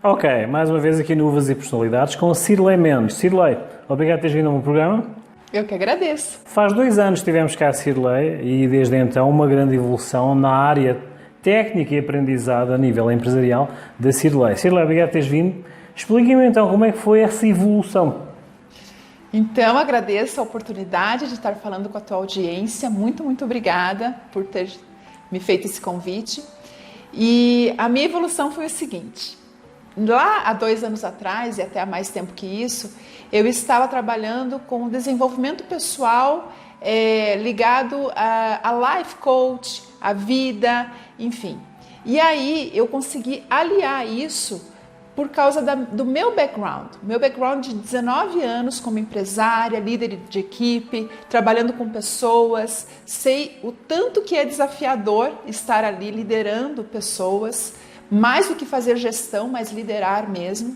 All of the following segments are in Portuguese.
Ok, mais uma vez aqui no Uvas e Personalidades com a Cirlei Mendes. Cirlei, obrigado por teres vindo ao meu programa. Eu que agradeço. Faz 2 anos que tivemos cá a Cirlei e desde então uma grande evolução na área técnica e aprendizado a nível empresarial da Cirlei. Cirlei, obrigado por teres vindo. Explique-me então como é que foi essa evolução. Então, agradeço a oportunidade de estar falando com a tua audiência. Muito, muito obrigada por ter me feito esse convite. E a minha evolução foi o seguinte. Lá há 2 anos atrás, e até há mais tempo que isso, eu estava trabalhando com desenvolvimento pessoal ligado a life coach, a vida, enfim. E aí eu consegui aliar isso por causa do meu background de 19 anos como empresária, líder de equipe, trabalhando com pessoas, sei o tanto que é desafiador estar ali liderando pessoas, mais do que fazer gestão, mas liderar mesmo.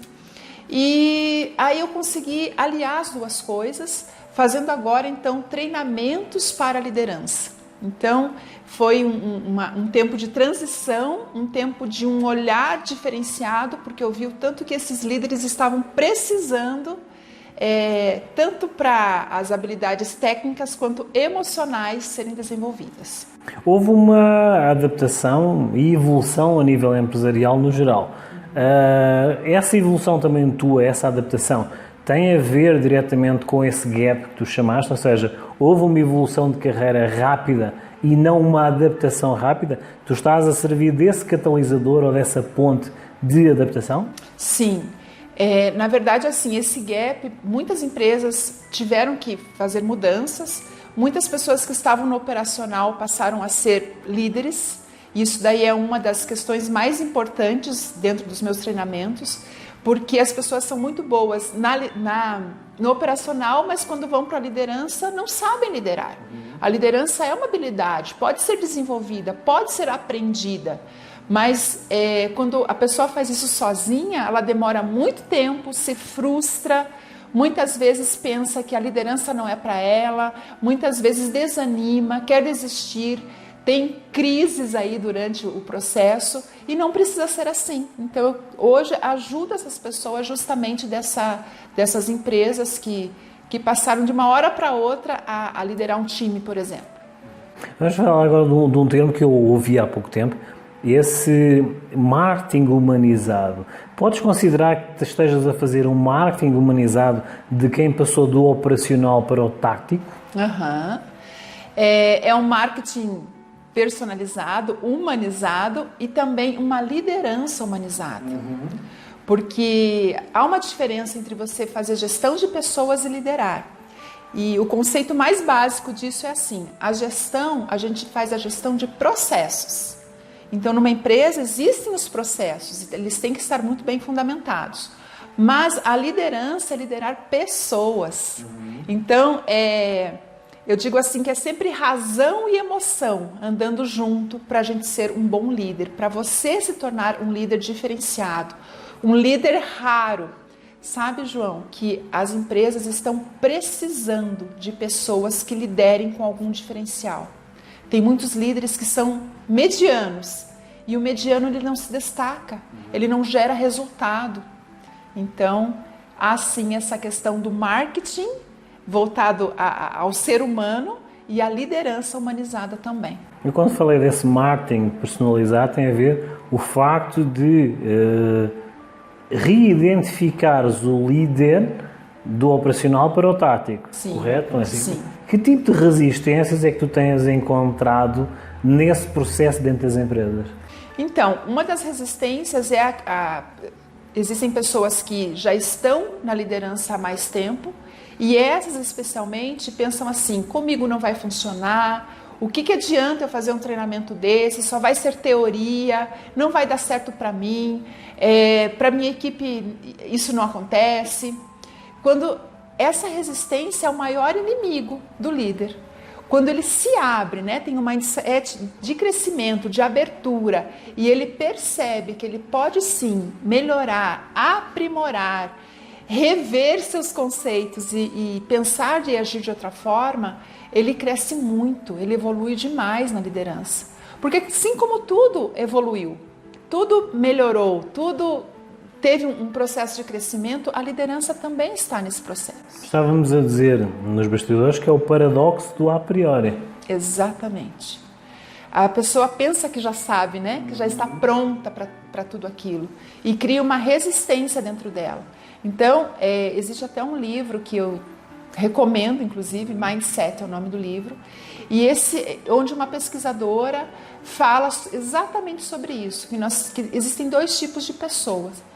E aí eu consegui aliar as duas coisas, fazendo agora então treinamentos para liderança. Então foi um tempo de transição, um tempo de um olhar diferenciado, porque eu vi o tanto que esses líderes estavam precisando, tanto para as habilidades técnicas quanto emocionais serem desenvolvidas. Houve uma adaptação e evolução a nível empresarial no geral. Essa evolução também tua, essa adaptação, tem a ver diretamente com esse gap que tu chamaste? Ou seja, houve uma evolução de carreira rápida e não uma adaptação rápida? Tu estás a servir desse catalisador ou dessa ponte de adaptação? Sim. Na verdade, assim, esse gap, muitas empresas tiveram que fazer mudanças. Muitas pessoas que estavam no operacional passaram a ser líderes. Isso daí é uma das questões mais importantes dentro dos meus treinamentos, porque as pessoas são muito boas no operacional, mas quando vão para a liderança não sabem liderar. A liderança é uma habilidade, pode ser desenvolvida, pode ser aprendida, mas quando a pessoa faz isso sozinha, ela demora muito tempo, se frustra, muitas vezes pensa que a liderança não é para ela, muitas vezes desanima, quer desistir, tem crises aí durante o processo e não precisa ser assim. Então, hoje ajudo essas pessoas justamente dessas empresas que passaram de uma hora para outra a liderar um time, por exemplo. Vamos falar agora de um termo que eu ouvi há pouco tempo, esse marketing humanizado. Podes considerar que estejas a fazer um marketing humanizado de quem passou do operacional para o tático? Uhum. É um marketing personalizado, humanizado e também uma liderança humanizada. Porque há uma diferença entre você fazer gestão de pessoas e liderar. E o conceito mais básico disso é assim: a gente faz a gestão de processos. Então, numa empresa existem os processos, eles têm que estar muito bem fundamentados. Mas a liderança é liderar pessoas. Então, eu digo assim que é sempre razão e emoção andando junto para a gente ser um bom líder, para você se tornar um líder diferenciado, um líder raro. Sabe, João, que as empresas estão precisando de pessoas que liderem com algum diferencial. Tem muitos líderes que são medianos e o mediano ele não se destaca, ele não gera resultado. Então, há sim essa questão do marketing voltado ao ser humano e à liderança humanizada também. Eu quando falei desse marketing personalizado tem a ver o facto de reidentificares o líder do operacional para o tático, Sim, correto? Não é assim? Sim. Que tipo de resistências é que tu tens encontrado nesse processo dentro das empresas? Então, uma das resistências existem pessoas que já estão na liderança há mais tempo e essas especialmente pensam assim: comigo não vai funcionar, o que adianta eu fazer um treinamento desse, só vai ser teoria, não vai dar certo para mim, para minha equipe isso não acontece. Quando essa resistência é o maior inimigo do líder. Quando ele se abre, né, tem um mindset de crescimento, de abertura, e ele percebe que ele pode sim melhorar, aprimorar, rever seus conceitos e pensar e agir de outra forma, ele cresce muito, ele evolui demais na liderança. Porque assim como tudo evoluiu, tudo melhorou, tudo teve um processo de crescimento, a liderança também está nesse processo. Estávamos a dizer nos bastidores que é o paradoxo do a priori. Exatamente. A pessoa pensa que já sabe, né? Que já está pronta para tudo aquilo e cria uma resistência dentro dela. Então, existe até um livro que eu recomendo, inclusive, Mindset é o nome do livro, e onde uma pesquisadora fala exatamente sobre isso, que existem 2 tipos de pessoas.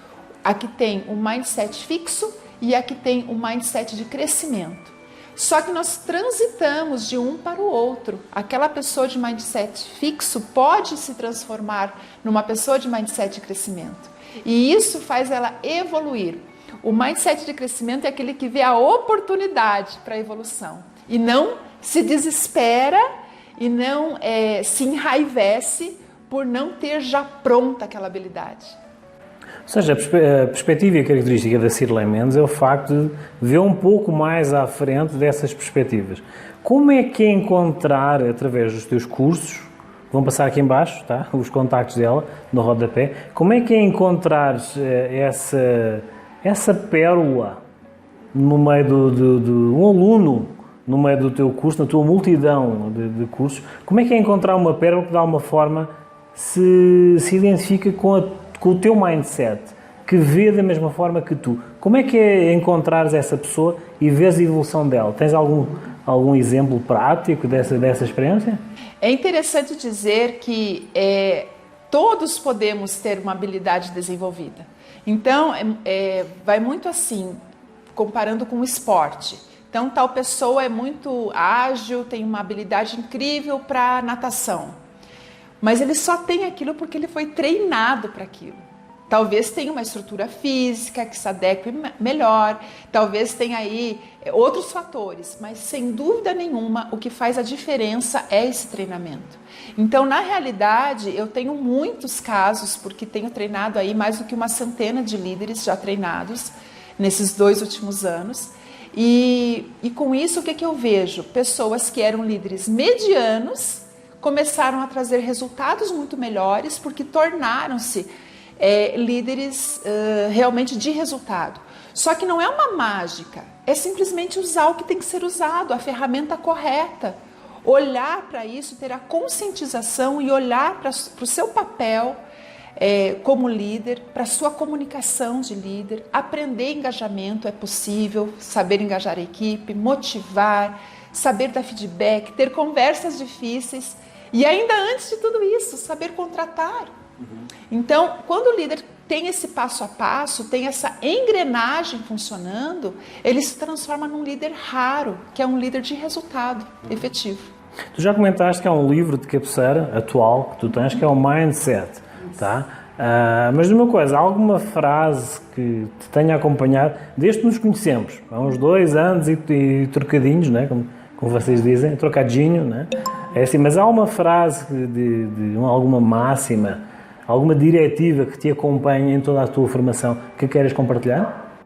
A que tem um mindset fixo e a que tem um mindset de crescimento. Só que nós transitamos de um para o outro. Aquela pessoa de mindset fixo pode se transformar numa pessoa de mindset de crescimento. E isso faz ela evoluir. O mindset de crescimento é aquele que vê a oportunidade para a evolução. E não se desespera e não se enraivece por não ter já pronta aquela habilidade. Ou seja, a perspectiva e a característica da Cirlei Mendes é o facto de ver um pouco mais à frente dessas perspectivas. Como é que é encontrar, através dos teus cursos, vão passar aqui em baixo, tá? Os contactos dela, no rodapé, como é que é encontrar essa pérola no meio de um aluno, no meio do teu curso, na tua multidão de cursos, como é que é encontrar uma pérola que de alguma forma se identifica com o teu mindset, que vê da mesma forma que tu? Como é que é encontrares essa pessoa e vês a evolução dela? Tens algum exemplo prático dessa experiência? É interessante dizer que todos podemos ter uma habilidade desenvolvida. Então, vai muito assim, comparando com o esporte. Então, tal pessoa é muito ágil, tem uma habilidade incrível para natação. Mas ele só tem aquilo porque ele foi treinado para aquilo. Talvez tenha uma estrutura física que se adeque melhor, talvez tenha aí outros fatores, mas sem dúvida nenhuma o que faz a diferença é esse treinamento. Então, na realidade, eu tenho muitos casos, porque tenho treinado aí mais do que uma centena de líderes já treinados nesses 2 últimos anos. E com isso, o que eu vejo? Pessoas que eram líderes medianos começaram a trazer resultados muito melhores porque tornaram-se líderes realmente de resultado. Só que não é uma mágica, é simplesmente usar o que tem que ser usado, a ferramenta correta. Olhar para isso, ter a conscientização e olhar para o seu papel como líder, para a sua comunicação de líder, aprender engajamento é possível, saber engajar a equipe, motivar, saber dar feedback, ter conversas difíceis. E ainda antes de tudo isso, saber contratar. Então, quando o líder tem esse passo a passo, tem essa engrenagem funcionando, ele se transforma num líder raro, que é um líder de resultado efetivo. Tu já comentaste que há um livro de cabeceira atual que tu tens, que é o Mindset, tá? Mas uma coisa, alguma frase que te tenha acompanhado, desde que nos conhecemos, há uns 2 anos e trocadinhos, né? Como vocês dizem, trocadinho, né? É assim, mas há uma frase alguma máxima, alguma diretiva que te acompanha em toda a tua formação que queres compartilhar?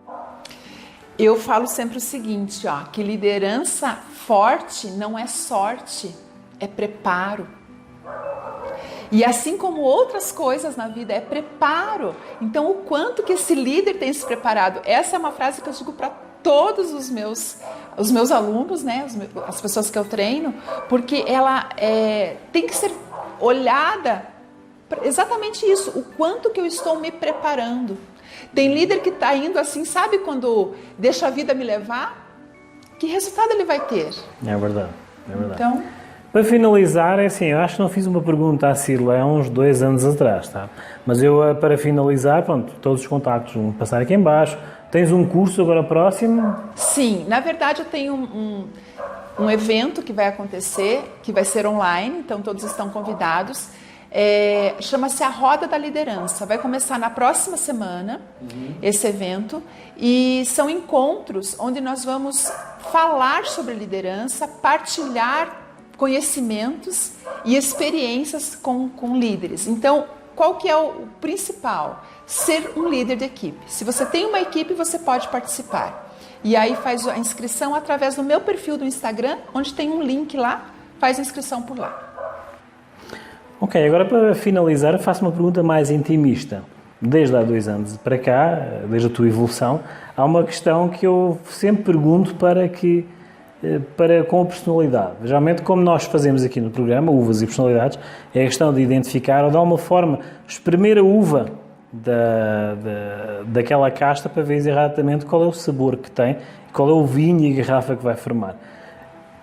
Eu falo sempre o seguinte, que liderança forte não é sorte, é preparo. E assim como outras coisas na vida, é preparo. Então, o quanto que esse líder tem se preparado? Essa é uma frase que eu digo para todos os meus alunos, né, as pessoas que eu treino, porque ela tem que ser olhada exatamente isso, o quanto que eu estou me preparando. Tem líder que está indo assim, sabe quando deixa a vida me levar? Que resultado ele vai ter? É verdade, é verdade. Então, para finalizar, é assim, eu acho que não fiz uma pergunta à Cirlei há uns 2 anos atrás, tá? Mas eu, para finalizar, pronto, todos os contactos vão passar aqui em baixo. Tens um curso agora próximo? Sim, na verdade eu tenho um evento que vai acontecer, que vai ser online, então todos estão convidados. Chama-se a Roda da Liderança. Vai começar na próxima semana, esse evento, e são encontros onde nós vamos falar sobre liderança, partilhar conhecimentos e experiências com líderes. Então, qual que é o principal? Ser um líder de equipe. Se você tem uma equipe, você pode participar. E aí faz a inscrição através do meu perfil do Instagram, onde tem um link lá, faz a inscrição por lá. Ok, agora para finalizar, eu faço uma pergunta mais intimista. desde há 2 anos para cá, desde a tua evolução, há uma questão que eu sempre pergunto com a personalidade. Geralmente, como nós fazemos aqui no programa, uvas e personalidades, é a questão de identificar ou de alguma forma espremer a uva daquela casta para ver exatamente qual é o sabor que tem, qual é o vinho e a garrafa que vai formar.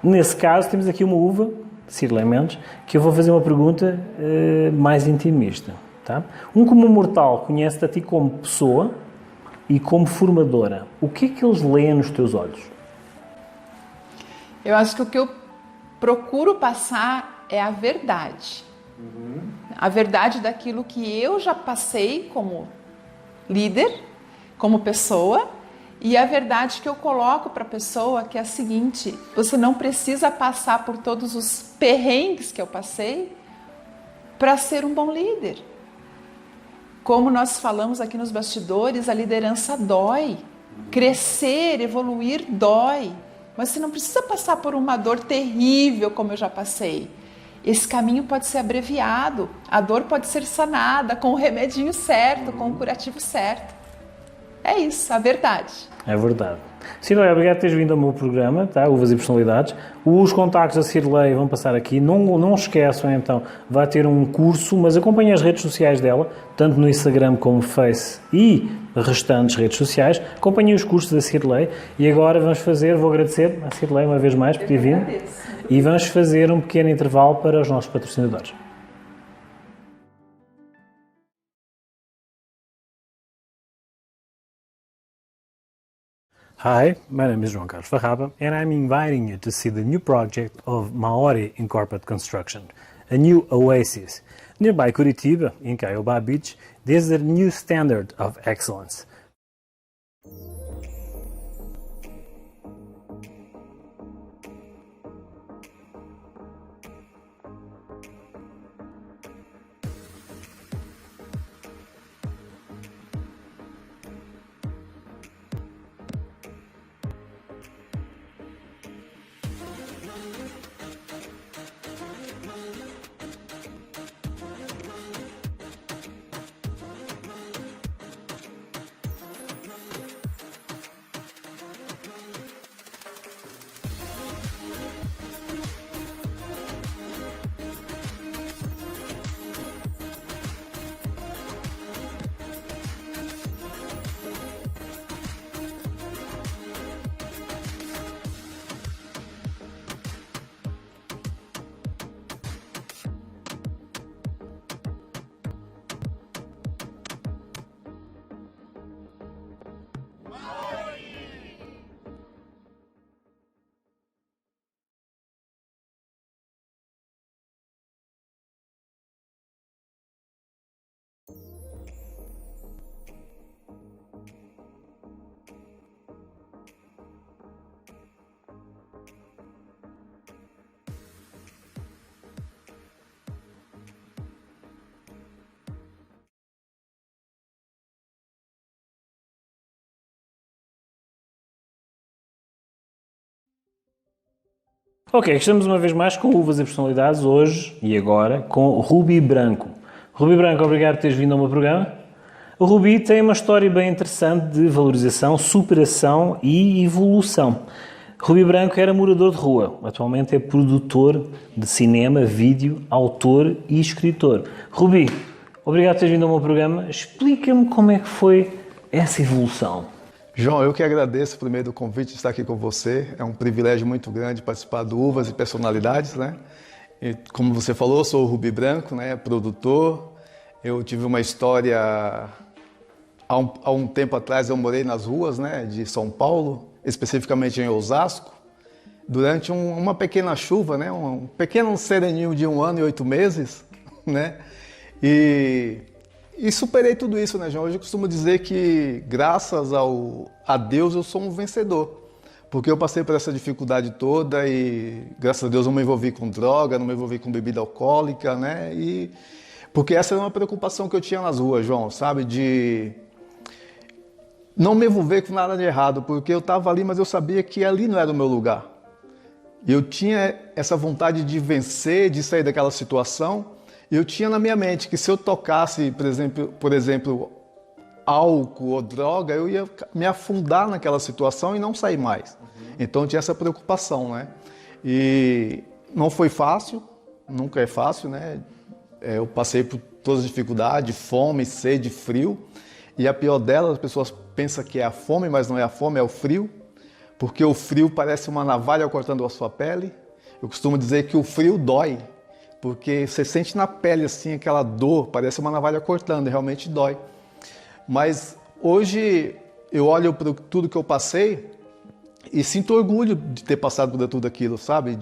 Nesse caso, temos aqui uma uva, Cirlei Mendes, que eu vou fazer uma pergunta mais intimista. Tá? Um comum mortal conhece-te a ti como pessoa e como formadora. O que é que eles leem nos teus olhos? Eu acho que o que eu procuro passar é a verdade. A verdade daquilo que eu já passei como líder, como pessoa, e a verdade que eu coloco para a pessoa, que é a seguinte: você não precisa passar por todos os perrengues que eu passei para ser um bom líder. Como nós falamos aqui nos bastidores, a liderança dói. Crescer, evoluir dói. Mas você não precisa passar por uma dor terrível como eu já passei. Esse caminho pode ser abreviado, a dor pode ser sanada com o remedinho certo, com o curativo certo. É isso, a verdade. É verdade. Cirlei, obrigado por teres vindo ao meu programa, tá? Uvas e Personalidades. Os contactos da Cirlei vão passar aqui. Não esqueçam, então, vai ter um curso, mas acompanhem as redes sociais dela, tanto no Instagram como no Face e restantes redes sociais. Acompanhem os cursos da Cirlei. E agora vou agradecer à Cirlei uma vez mais por ter vindo. E vamos fazer um pequeno intervalo para os nossos patrocinadores. Hi, my name is João Carlos Farraba, and I'm inviting you to see the new project of Maori Incorporated Construction, a new oasis. Nearby Curitiba, in Caiobá Beach, this is a new standard of excellence. Ok, estamos uma vez mais com uvas e personalidades, hoje e agora com Ruby Branco. Ruby Branco, obrigado por teres vindo ao meu programa. O Ruby tem uma história bem interessante de valorização, superação e evolução. Ruby Branco era morador de rua, atualmente é produtor de cinema, vídeo, autor e escritor. Ruby, obrigado por teres vindo ao meu programa. Explica-me como é que foi essa evolução. João, eu que agradeço primeiro o convite de estar aqui com você. É um privilégio muito grande participar do Uvas e Personalidades, né? E, como você falou, eu sou o Ruby Branco, né? Produtor. Eu tive uma história... Há um tempo atrás eu morei nas ruas, né, de São Paulo, especificamente em Osasco, durante uma pequena chuva, né? Um pequeno sereninho de 1 ano e 8 meses, né? E superei tudo isso, né, João? Hoje eu costumo dizer que, graças a Deus, eu sou um vencedor. Porque eu passei por essa dificuldade toda e, graças a Deus, não me envolvi com droga, não me envolvi com bebida alcoólica, né? Porque essa era uma preocupação que eu tinha nas ruas, João, sabe? De não me envolver com nada de errado, porque eu estava ali, mas eu sabia que ali não era o meu lugar. E eu tinha essa vontade de vencer, de sair daquela situação. Eu tinha na minha mente que se eu tocasse, por exemplo, álcool ou droga, eu ia me afundar naquela situação e não sair mais. Então tinha essa preocupação, né? E não foi fácil, nunca é fácil, né? Eu passei por todas as dificuldades, fome, sede, frio. E a pior delas, as pessoas pensam que é a fome, mas não é a fome, é o frio. Porque o frio parece uma navalha cortando a sua pele. Eu costumo dizer que o frio dói, porque você sente na pele assim aquela dor, parece uma navalha cortando, e realmente dói. Mas hoje eu olho para tudo que eu passei e sinto orgulho de ter passado por tudo aquilo, sabe?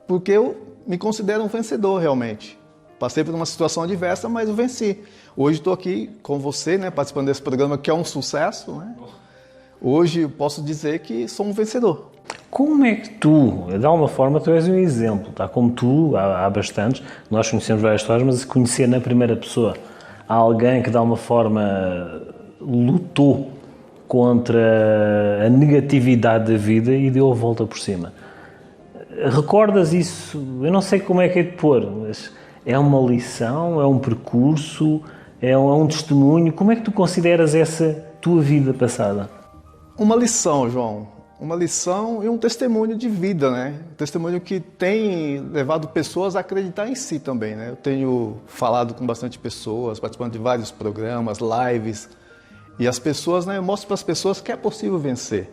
Porque eu me considero um vencedor realmente. Passei por uma situação adversa, mas eu venci. Hoje estou aqui com você, né, participando desse programa que é um sucesso, né? Hoje eu posso dizer que sou um vencedor. Como é que tu, de alguma forma, tu és um exemplo, tá? Como tu, há bastantes, nós conhecemos várias histórias, mas conhecer na primeira pessoa alguém que de alguma forma lutou contra a negatividade da vida e deu a volta por cima. Recordas isso? Eu não sei como é que é de pôr, mas é uma lição, é um percurso, é um testemunho. Como é que tu consideras essa tua vida passada? Uma lição, João. Uma lição e um testemunho de vida, né? Um testemunho que tem levado pessoas a acreditar em si também, né? Eu tenho falado com bastante pessoas, participando de vários programas, lives, e as pessoas, né? Eu mostro para as pessoas que é possível vencer.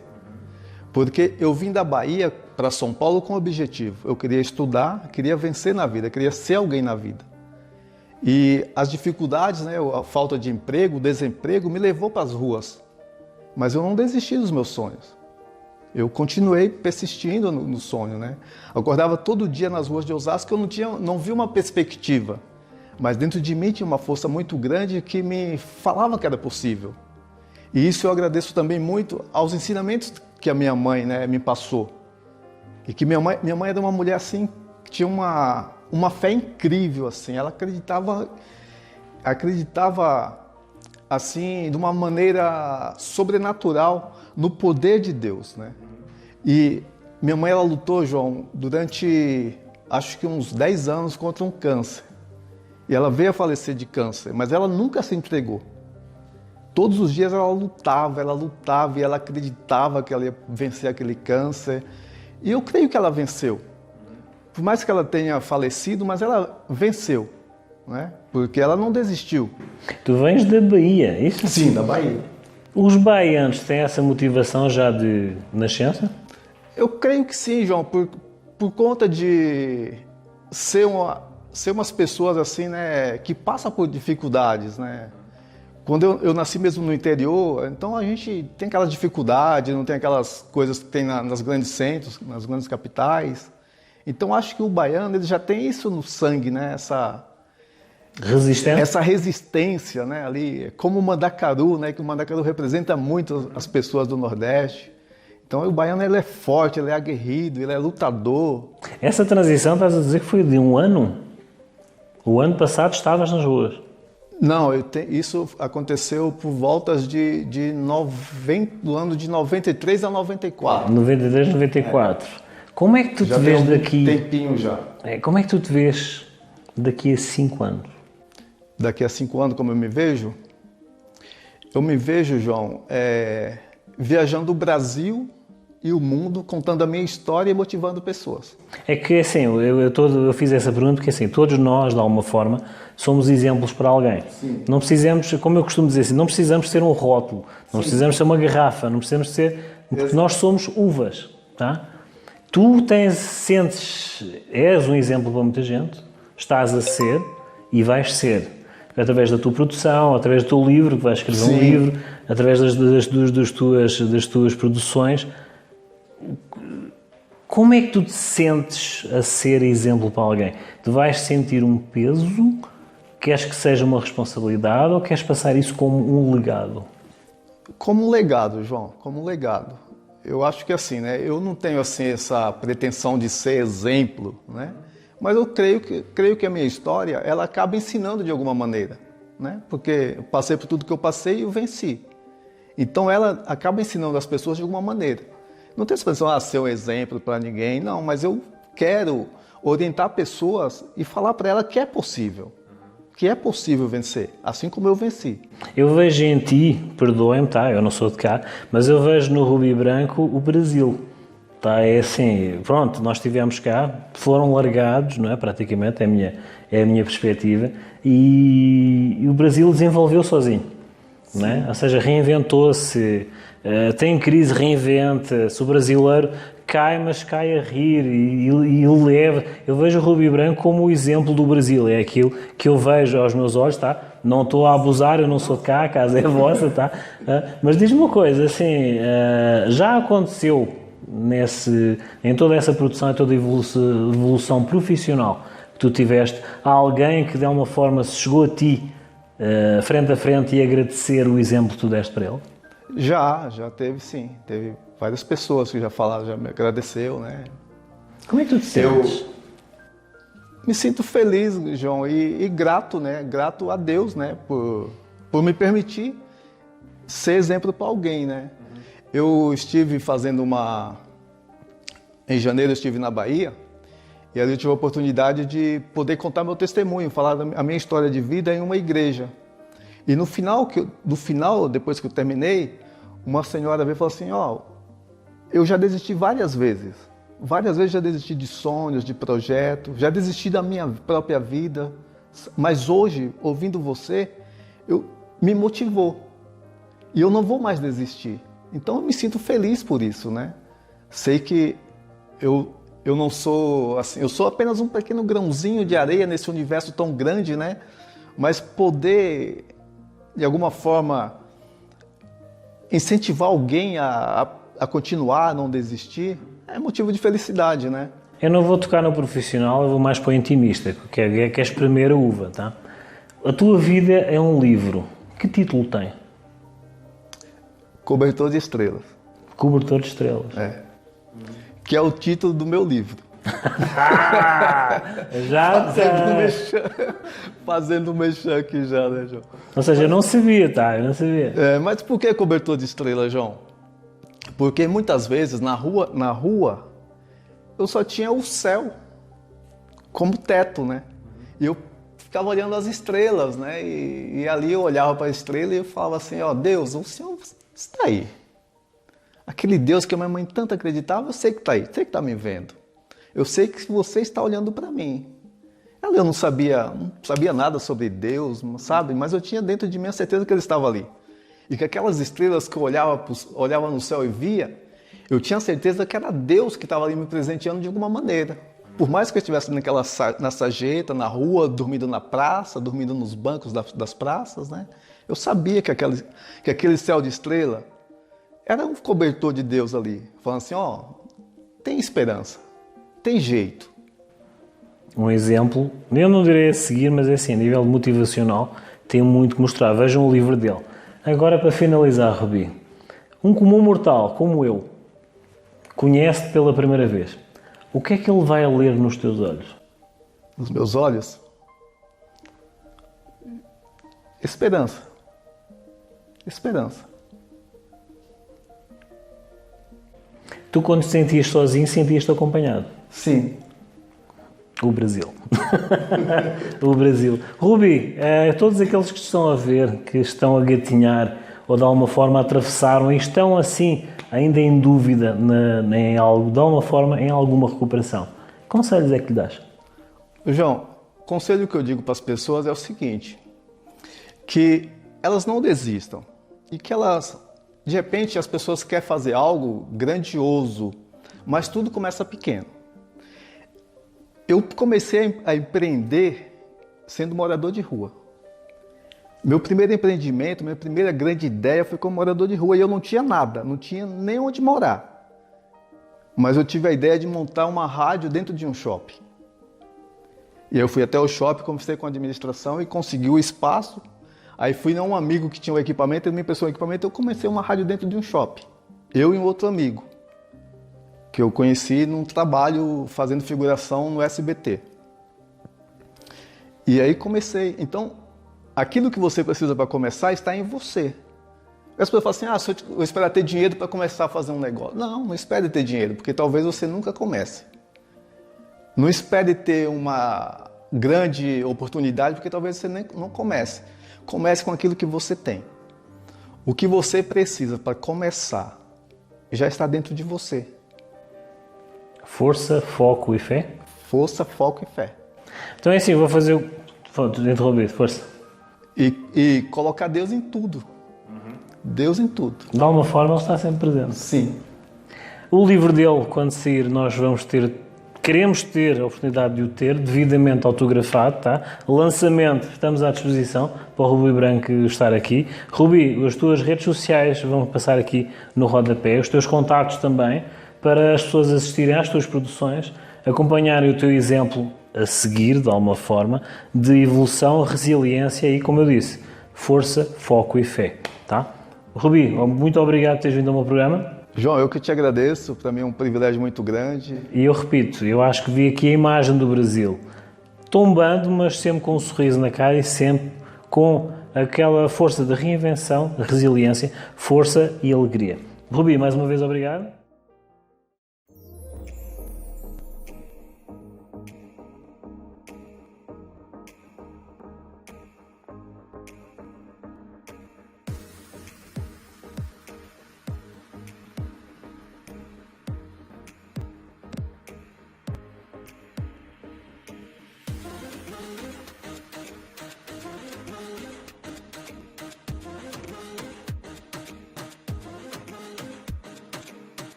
Porque eu vim da Bahia para São Paulo com um objetivo. Eu queria estudar, queria vencer na vida, queria ser alguém na vida. E as dificuldades, né? A falta de emprego, o desemprego me levou para as ruas. Mas eu não desisti dos meus sonhos. Eu continuei persistindo no sonho, né? Eu acordava todo dia nas ruas de Osasco que eu não via uma perspectiva. Mas dentro de mim tinha uma força muito grande que me falava que era possível. E isso eu agradeço também muito aos ensinamentos que a minha mãe, né, me passou. E que minha mãe era uma mulher assim, que tinha uma fé incrível, assim. Ela acreditava assim, de uma maneira sobrenatural no poder de Deus, né? E minha mãe, ela lutou, João, durante, acho que uns 10 anos contra um câncer. E ela veio a falecer de câncer, mas ela nunca se entregou. Todos os dias ela lutava e ela acreditava que ela ia vencer aquele câncer. E eu creio que ela venceu. Por mais que ela tenha falecido, mas ela venceu, né? Porque ela não desistiu. Tu vens da Bahia, isso? Sim, da Bahia. Os baianos têm essa motivação já de nascença? Eu creio que sim, João, por conta de ser umas pessoas assim, né, que passam por dificuldades, né? Quando eu nasci mesmo no interior, então a gente tem aquelas dificuldades, não tem aquelas coisas que tem nas grandes centros, nas grandes capitais. Então acho que o baiano ele já tem isso no sangue, né? Essa resistência, né, ali, como o Mandacaru, né, que o Mandacaru representa muito as pessoas do Nordeste. Então o baiano ele é forte, ele é aguerrido, ele é lutador. Essa transição, estás a dizer que foi de um ano? O ano passado estavas nas ruas? Não, isso aconteceu por voltas do ano de 93 a 94. 93 a 94. Como é que tu te vês daqui? Tempinho já. Como é que tu te vês daqui a 5 anos? Daqui a 5 anos, como eu me vejo? Eu me vejo, João, viajando o Brasil e o mundo, contando a minha história e motivando pessoas. É que assim, eu fiz essa pergunta porque assim, todos nós, de alguma forma, somos exemplos para alguém. Sim. Não precisamos, como eu costumo dizer assim, não precisamos ser um rótulo, não precisamos ser uma garrafa, não precisamos ser... Porque nós somos uvas, tá? Tu és um exemplo para muita gente, estás a ser e vais ser. Através da tua produção, através do teu livro, que vais escrever um livro, através das tuas produções. Como é que tu te sentes a ser exemplo para alguém? Tu vais sentir um peso? Queres que seja uma responsabilidade ou queres passar isso como um legado? Como um legado, João, como um legado. Eu acho que assim, né? Eu não tenho assim essa pretensão de ser exemplo, né? Mas eu creio que a minha história ela acaba ensinando de alguma maneira, né? Porque eu passei por tudo que eu passei e eu venci. Então ela acaba ensinando as pessoas de alguma maneira. Não tem essa pessoa ser um exemplo para ninguém, não, mas eu quero orientar pessoas e falar para elas que é possível. que é possível vencer, assim como eu venci. Eu vejo em ti, perdoem-me, tá? Eu não sou de cá, mas eu vejo no Rubi Branco o Brasil. Tá? É assim, pronto, nós estivemos cá, foram largados, não é? Praticamente, é a minha perspectiva, e o Brasil desenvolveu sozinho, não é? Ou seja, reinventou-se, tem crise, reinventa-se, o brasileiro cai, mas cai a rir e leva. Eu vejo o Rubi Branco como o exemplo do Brasil, é aquilo que eu vejo aos meus olhos, tá? Não estou a abusar, eu não sou de cá, a casa é vossa, tá? Mas diz-me uma coisa, assim, já aconteceu em toda essa produção e toda a evolução profissional que tu tiveste, há alguém que de alguma forma se chegou a ti frente a frente e agradecer o exemplo que tu deste para ele? Já teve sim, teve várias pessoas que já falaram, já me agradeceu, né? Como é que tu te sentes? Me sinto feliz, João, e grato, né? Grato a Deus, né? Por me permitir ser exemplo para alguém, né? Eu estive fazendo em janeiro eu estive na Bahia, e ali eu tive a oportunidade de poder contar meu testemunho, falar a minha história de vida em uma igreja. E no final, depois que eu terminei, uma senhora veio e falou assim, eu já desisti várias vezes já desisti de sonhos, de projetos, já desisti da minha própria vida, mas hoje, ouvindo você, me motivou, e eu não vou mais desistir. Então eu me sinto feliz por isso, né? Sei que eu não sou assim, eu sou apenas um pequeno grãozinho de areia nesse universo tão grande, né? Mas poder, de alguma forma, incentivar alguém a continuar, a não desistir, é motivo de felicidade, né? Eu não vou tocar no profissional, eu vou mais para o intimista, que é espremer a uva, tá? A tua vida é um livro. Que título tem? Cobertor de Estrelas. Cobertor de Estrelas. É. Que é o título do meu livro. Já Fazendo um mexão aqui já, né, João? Ou seja, eu não sabia, tá? Eu não sabia. Mas por que cobertor de estrelas, João? Porque muitas vezes na rua eu só tinha o céu como teto, né? E eu ficava olhando as estrelas, né? E ali eu olhava para a estrela e eu falava assim, Deus, o Senhor está aí. Aquele Deus que a minha mãe tanto acreditava, eu sei que está aí, sei que está me vendo. Eu sei que você está olhando para mim. Eu não sabia nada sobre Deus, sabe? Mas eu tinha dentro de mim a certeza que Ele estava ali. E que aquelas estrelas que eu olhava no céu e via, eu tinha certeza que era Deus que estava ali me presenteando de alguma maneira. Por mais que eu estivesse na sarjeta, na rua, dormindo na praça, dormindo nos bancos das praças, né? Eu sabia que aquele céu de estrela era um cobertor de Deus ali, falando assim, tem esperança, tem jeito. Um exemplo, eu não direi a seguir, mas é assim, a nível motivacional, tem muito que mostrar. Vejam o livro dele. Agora, para finalizar, Rubi, um comum mortal, como eu, conhece-te pela primeira vez. O que é que ele vai ler nos teus olhos? Nos meus olhos? Esperança. Esperança. Tu, quando te sentias sozinho, sentias-te acompanhado? Sim. O Brasil. O Brasil. Rubi, todos aqueles que estão a ver, que estão a gatinhar ou de alguma forma atravessaram e estão assim, ainda em dúvida em algo, de alguma forma, em alguma recuperação, que conselhos é que lhe dás? João, o conselho que eu digo para as pessoas é o seguinte, que elas não desistam e que de repente as pessoas querem fazer algo grandioso, mas tudo começa pequeno. Eu comecei a empreender sendo morador de rua. Meu primeiro empreendimento, minha primeira grande ideia foi como morador de rua e eu não tinha nada, não tinha nem onde morar. Mas eu tive a ideia de montar uma rádio dentro de um shopping. E eu fui até o shopping, conversei com a administração e consegui o espaço. Aí fui a um amigo que tinha o equipamento, ele me emprestou o equipamento, eu comecei uma rádio dentro de um shopping. Eu e um outro amigo, que eu conheci num trabalho fazendo figuração no SBT. E aí comecei. Então, aquilo que você precisa para começar está em você. As pessoas falam assim, eu espero ter dinheiro para começar a fazer um negócio. Não, não espere ter dinheiro, porque talvez você nunca comece. Não espere ter grande oportunidade, porque talvez você nem não comece. Comece com aquilo que você tem. O que você precisa para começar já está dentro de você. Força, foco e fé? Força, foco e fé. Então é assim, vou fazer o... Interromper, força. E colocar Deus em tudo. Deus em tudo. De alguma forma ele está sempre presente. Sim. O livro dele, quando sair, nós queremos ter a oportunidade de o ter, devidamente autografado, tá? Lançamento, estamos à disposição para o Rubi Branco estar aqui. Rubi, as tuas redes sociais vão passar aqui no rodapé, os teus contactos também, para as pessoas assistirem às tuas produções, acompanharem o teu exemplo a seguir, de alguma forma, de evolução, resiliência e, como eu disse, força, foco e fé, tá? Rubi, muito obrigado por teres vindo ao meu programa. João, eu que te agradeço, para mim é um privilégio muito grande. E eu repito, eu acho que vi aqui a imagem do Brasil, tombando, mas sempre com um sorriso na cara e sempre com aquela força de reinvenção, de resiliência, força e alegria. Rubi, mais uma vez obrigado.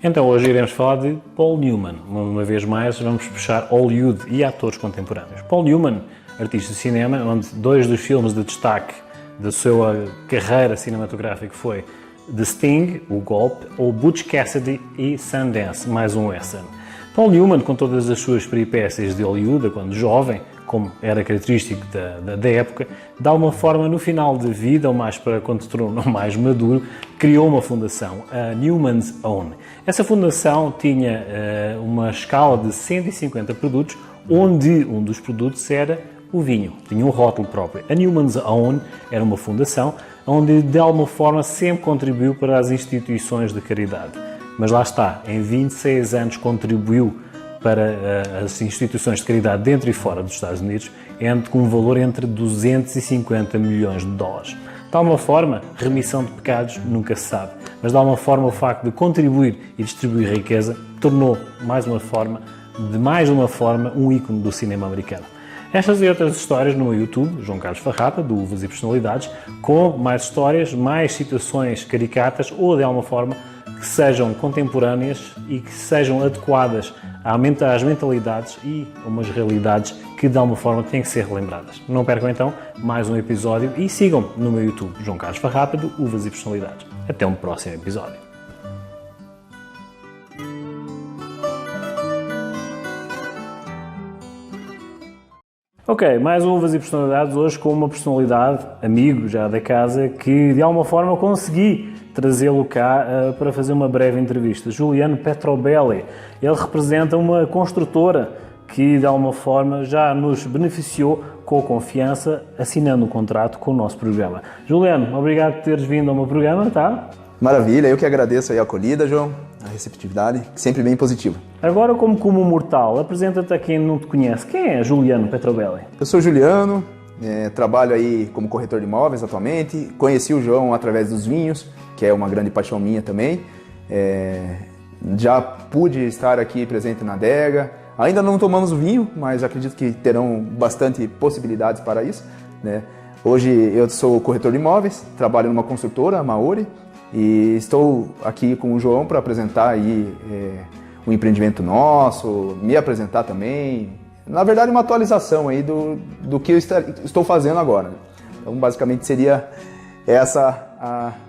Então hoje iremos falar de Paul Newman. Uma vez mais vamos puxar Hollywood e atores contemporâneos. Paul Newman, artista de cinema, onde dois dos filmes de destaque da sua carreira cinematográfica foi The Sting, O Golpe, ou Butch Cassidy e Sundance, mais um western. Paul Newman, com todas as suas peripécias de Hollywood, quando jovem, como era característico da época, de alguma forma, no final de vida, ou mais para quando se tornou mais maduro, criou uma fundação, a Newman's Own. Essa fundação tinha uma escala de 150 produtos, onde um dos produtos era o vinho, tinha um rótulo próprio. A Newman's Own era uma fundação onde, de alguma forma, sempre contribuiu para as instituições de caridade. Mas lá está, em 26 anos contribuiu para as instituições de caridade dentro e fora dos Estados Unidos, com um valor entre 250 milhões de dólares. De alguma forma, remissão de pecados nunca se sabe, mas de alguma forma o facto de contribuir e distribuir riqueza tornou, mais de uma forma, um ícone do cinema americano. Estas e outras histórias no meu YouTube, João Carlos Farrapa, do Uvas e Personalidades, com mais histórias, mais situações caricatas ou, de alguma forma, que sejam contemporâneas e que sejam adequadas às mentalidades e umas realidades que, de alguma forma, têm que ser relembradas. Não percam, então, mais um episódio e sigam no meu YouTube, João Carlos Farrapa, do Uvas e Personalidades. Até um próximo episódio. Ok, mais um Uvas e Personalidades, hoje com uma personalidade, amigo já da casa, que de alguma forma consegui trazê-lo cá para fazer uma breve entrevista. Juliano Petrobelli, ele representa uma construtora que de alguma forma já nos beneficiou com a confiança, assinando um contrato com o nosso programa. Juliano, obrigado por teres vindo ao meu programa, tá? Maravilha, eu que agradeço aí a acolhida, João, a receptividade, sempre bem positiva. Agora, como mortal, apresenta-te a quem não te conhece. Quem é Juliano Petrobelli? Eu sou Juliano, trabalho aí como corretor de imóveis atualmente, conheci o João através dos vinhos, que é uma grande paixão minha também. Já pude estar aqui presente na adega, ainda não tomamos o vinho, mas acredito que terão bastante possibilidades para isso, né? Hoje eu sou corretor de imóveis, trabalho numa construtora, a Maori, E estou aqui com o João para apresentar aí um empreendimento nosso, me apresentar também. Na verdade, uma atualização aí do que eu estou fazendo agora. Então, basicamente, seria essa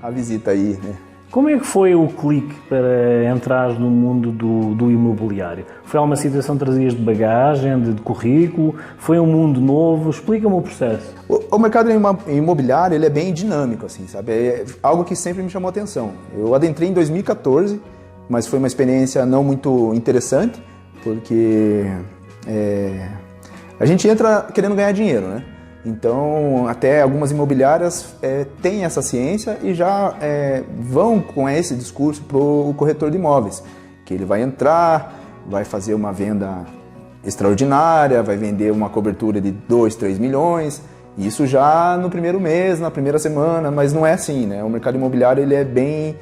a visita aí, né? Como é que foi o clique para entrar no mundo do imobiliário? Foi alguma situação que trazias de bagagem, de currículo? Foi um mundo novo? Explica-me o processo. O mercado imobiliário, ele é bem dinâmico, assim, sabe? É algo que sempre me chamou a atenção. Eu adentrei em 2014, mas foi uma experiência não muito interessante, porque a gente entra querendo ganhar dinheiro, né? Então, até algumas imobiliárias têm essa ciência e já vão com esse discurso para o corretor de imóveis, que ele vai entrar, vai fazer uma venda extraordinária, vai vender uma cobertura de 2, 3 milhões, isso já no primeiro mês, na primeira semana, mas não é assim, né? O mercado imobiliário ele é bem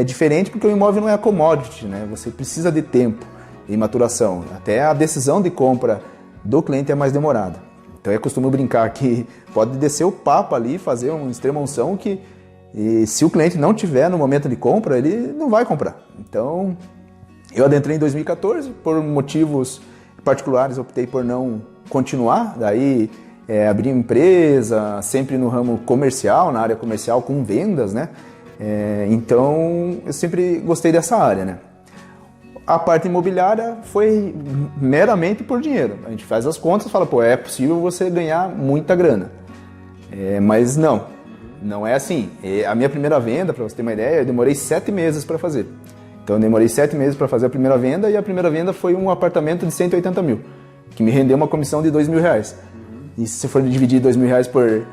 diferente porque o imóvel não é commodity, né? Você precisa de tempo e maturação, até a decisão de compra do cliente é mais demorada. Então eu costumo brincar que pode descer o papo ali, fazer uma extrema unção que se o cliente não tiver no momento de compra, ele não vai comprar. Então eu adentrei em 2014, por motivos particulares optei por não continuar, daí abri uma empresa, sempre no ramo comercial, na área comercial com vendas, né? Então eu sempre gostei dessa área, né? A parte imobiliária foi meramente por dinheiro. A gente faz as contas e fala, pô, é possível você ganhar muita grana. Mas não é assim. A minha primeira venda, para você ter uma ideia, eu demorei 7 meses para fazer. Então eu demorei 7 meses para fazer a primeira venda e a primeira venda foi um apartamento de 180 mil, que me rendeu uma comissão de R$2.000. E se você for dividir R$2.000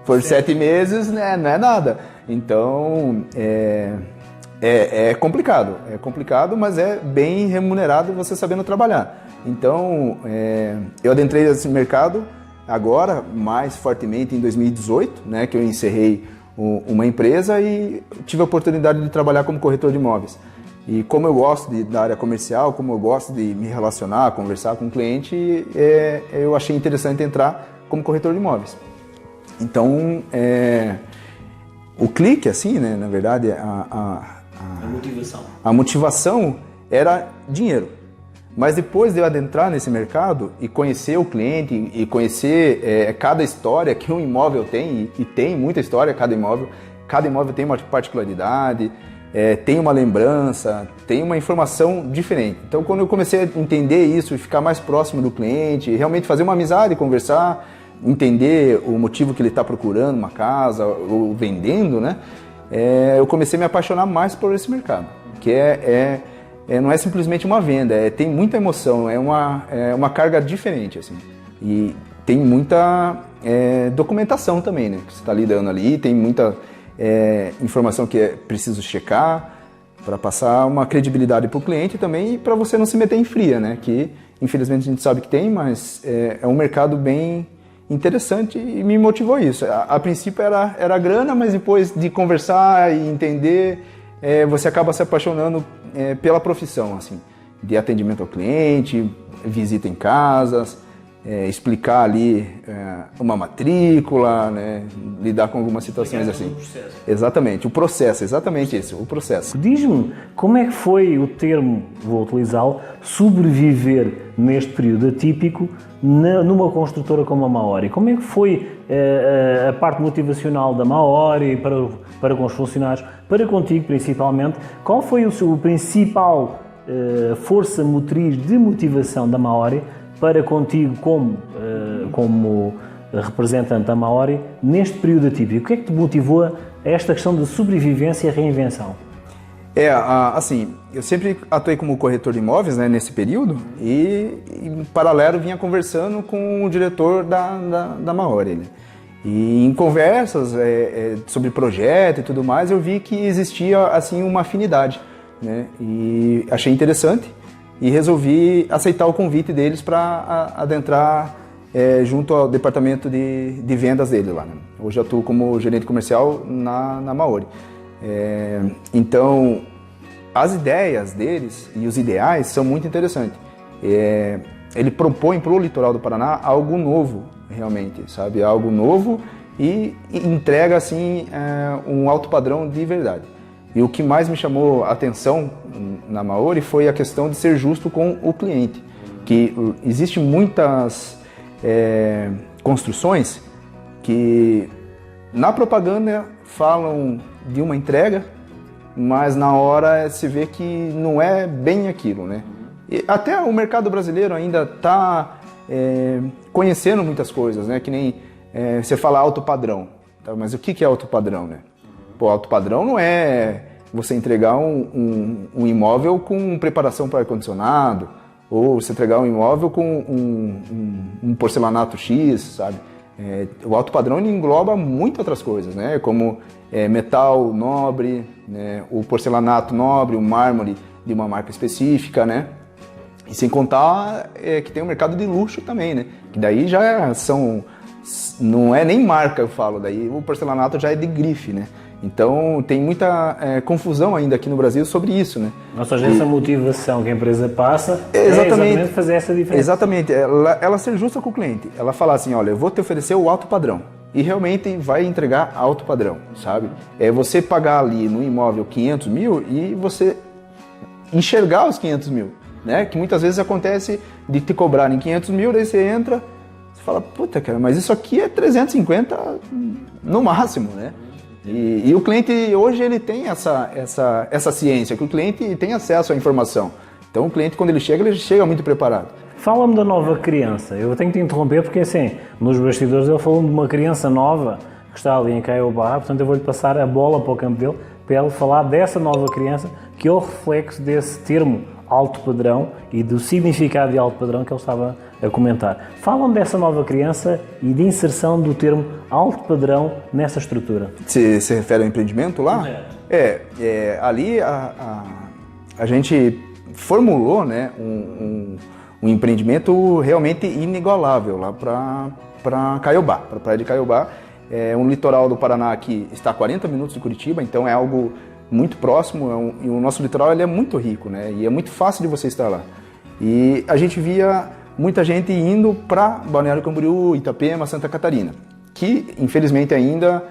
por 7 meses, né, não é nada. Então, é complicado, mas é bem remunerado você sabendo trabalhar. Então, eu adentrei nesse mercado agora, mais fortemente em 2018, né, que eu encerrei uma empresa e tive a oportunidade de trabalhar como corretor de imóveis. E como eu gosto da área comercial, como eu gosto de me relacionar, conversar com o cliente, eu achei interessante entrar como corretor de imóveis. Então, o clique, assim, né, na verdade, a motivação era dinheiro. Mas depois de eu adentrar nesse mercado e conhecer o cliente e conhecer cada história que um imóvel tem, e tem muita história cada imóvel tem uma particularidade, tem uma lembrança, tem uma informação diferente. Então quando eu comecei a entender isso e ficar mais próximo do cliente, realmente fazer uma amizade, conversar, entender o motivo que ele está procurando uma casa ou vendendo, né? Eu comecei a me apaixonar mais por esse mercado, que não é simplesmente uma venda, tem muita emoção, é uma carga diferente, assim. E tem muita documentação também, né, que você está lidando ali, tem muita informação que é preciso checar para passar uma credibilidade para o cliente também e para você não se meter em fria, né, que infelizmente a gente sabe que tem, mas é um mercado bem interessante e me motivou isso. A princípio era grana, mas depois de conversar e entender, você acaba se apaixonando pela profissão, assim, de atendimento ao cliente, visita em casas, explicar ali uma matrícula, né, lidar com algumas situações assim. Exatamente, o processo, exatamente isso, o processo. Diz-me, como é que foi o termo, vou utilizá-lo, sobreviver neste período atípico numa construtora como a Maori? Como é que foi a parte motivacional da Maori para com os funcionários, para contigo principalmente? Qual foi o seu principal força motriz de motivação da Maori para contigo como representante da Maori neste período atípico? O que é que te motivou a esta questão de sobrevivência e reinvenção? Assim, eu sempre atuei como corretor de imóveis, né, nesse período e em paralelo vinha conversando com o diretor da Maori, né? E em conversas sobre projeto e tudo mais, eu vi que existia assim uma afinidade, né? E achei interessante e resolvi aceitar o convite deles para adentrar junto ao departamento de vendas dele lá, né? Hoje eu atuo como gerente comercial na Maori. Então, as ideias deles e os ideais são muito interessantes. Ele propõe para o litoral do Paraná algo novo, realmente, sabe? Algo novo e entrega assim um alto padrão de verdade. E o que mais me chamou a atenção na Maori foi a questão de ser justo com o cliente, que existe muitas construções que na propaganda falam de uma entrega, mas na hora se vê que não é bem aquilo, né? E até o mercado brasileiro ainda está conhecendo muitas coisas, né? Que nem você fala alto padrão, tá? Mas o que é alto padrão, né? Pô, alto padrão não é você entregar um imóvel com preparação para ar-condicionado, ou você entregar um imóvel com um porcelanato X, sabe? O alto padrão ele engloba muitas outras coisas, né? Como metal nobre, né? O porcelanato nobre, o mármore de uma marca específica, né? E sem contar que tem o mercado de luxo também, né? Que daí já não é nem marca, eu falo, daí o porcelanato já é de grife, né? Então tem muita confusão ainda aqui no Brasil sobre isso, né? Ou seja, essa motivação que a empresa passa exatamente fazer essa diferença. Exatamente, ela ser justa com o cliente, ela falar assim, olha, eu vou te oferecer o alto padrão e realmente vai entregar alto padrão, sabe? É você pagar ali no imóvel 500 mil e você enxergar os 500 mil, né? Que muitas vezes acontece de te cobrarem 500 mil, daí você entra, você fala, puta cara, mas isso aqui é 350 no máximo, né? E o cliente hoje ele tem essa ciência, que o cliente tem acesso à informação. Então o cliente quando ele chega muito preparado. Fala-me da nova criança. Eu tenho que te interromper porque assim, nos bastidores ele falou de uma criança nova que está ali em Caiobá, portanto eu vou-lhe passar a bola para o campo dele para ele falar dessa nova criança que é o reflexo desse termo alto padrão e do significado de alto padrão que ele estava a comentar. Falam dessa nova criança e de inserção do termo alto padrão nessa estrutura. Você se refere ao empreendimento lá? Ali a gente formulou, né, um empreendimento realmente inigualável lá para Caiobá, para a praia de Caiobá. É um litoral do Paraná que está a 40 minutos de Curitiba, então é algo muito próximo, e o nosso litoral ele é muito rico, né? E é muito fácil de você estar lá. E a gente via muita gente indo para Balneário Camboriú, Itapema, Santa Catarina, que infelizmente ainda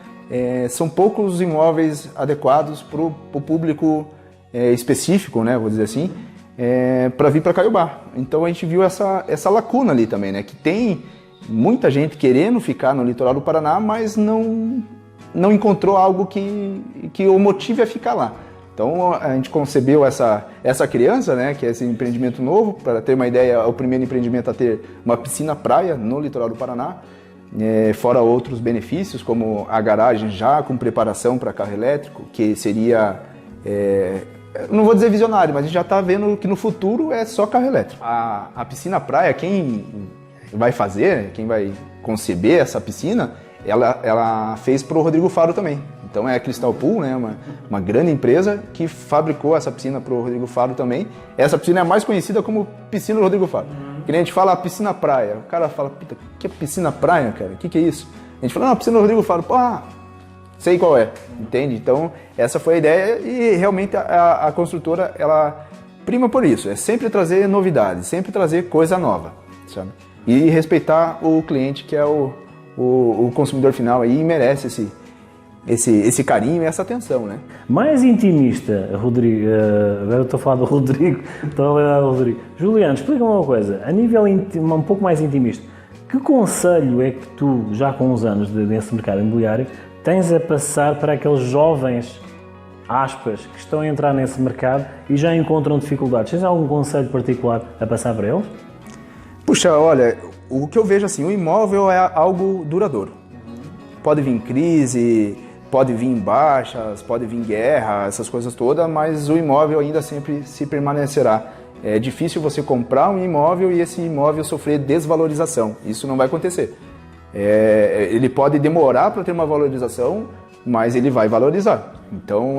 são poucos imóveis adequados para o público específico, né? Vou dizer assim, para vir para Caiobá. Então a gente viu essa lacuna ali também, né? Que tem muita gente querendo ficar no litoral do Paraná, mas não encontrou algo que o motive a ficar lá. Então a gente concebeu essa criança, né, que é esse empreendimento novo. Para ter uma ideia, é o primeiro empreendimento a ter uma piscina praia no litoral do Paraná, fora outros benefícios, como a garagem já com preparação para carro elétrico, que seria, não vou dizer visionário, mas a gente já está vendo que no futuro é só carro elétrico. A piscina praia, quem vai fazer, quem vai conceber essa piscina, ela fez para o Rodrigo Faro também. Então é a Crystal Pool, né, uma grande empresa que fabricou essa piscina para o Rodrigo Faro também. Essa piscina é mais conhecida como piscina do Rodrigo Faro. Que nem a gente fala piscina praia. O cara fala, puta, que é piscina praia, cara? O que é isso? A gente fala, não, piscina do Rodrigo Faro. Pô, sei qual é, entende? Então essa foi a ideia e realmente a construtora, ela prima por isso. É sempre trazer novidades, sempre trazer coisa nova, sabe? E respeitar o cliente, que é o consumidor final aí, merece esse carinho e essa atenção, né? Mais intimista, Rodrigo, agora eu estou a falar do Rodrigo, estou a lembrar do Rodrigo. Juliano, explica-me uma coisa, a nível um pouco mais intimista, que conselho é que tu, já com uns anos nesse mercado imobiliário, tens a passar para aqueles jovens, aspas, que estão a entrar nesse mercado e já encontram dificuldades? Tens algum conselho particular a passar para eles? Puxa, olha, o que eu vejo assim, o imóvel é algo duradouro. Pode vir crise, pode vir baixas, pode vir guerra, essas coisas todas, mas o imóvel ainda sempre se permanecerá. É difícil você comprar um imóvel e esse imóvel sofrer desvalorização. Isso não vai acontecer. Ele pode demorar para ter uma valorização, mas ele vai valorizar. Então,